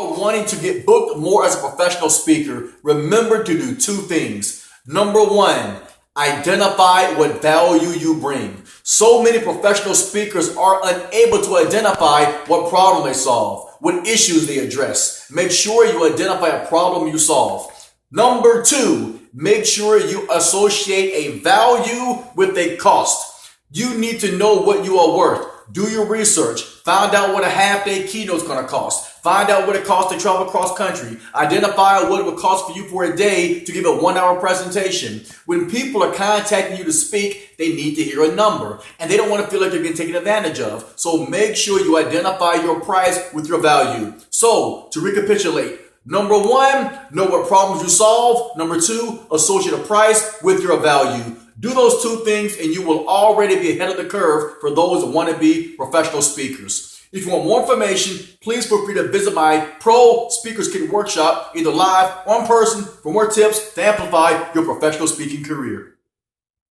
are wanting to get booked more as a professional speaker, remember to do two things. Number one, identify what value you bring. So many professional speakers are unable to identify what problem they solve, what issues they address. Make sure you identify a problem you solve. Number two, make sure you associate a value with a cost. You need to know what you are worth. Do your research. Find out what a half-day keynote is going to cost. Find out what it costs to travel across country. Identify what it would cost for you for a day to give a 1-hour presentation. When people are contacting you to speak, they need to hear a number, and they don't want to feel like they're getting taken advantage of. So make sure you identify your price with your value. So to recapitulate, number one, know what problems you solve. Number two, associate a price with your value. Do those two things and you will already be ahead of the curve for those that want to be professional speakers. If you want more information, please feel free to visit my Pro Speakers Kit workshop, either live or in person, for more tips to amplify your professional speaking career.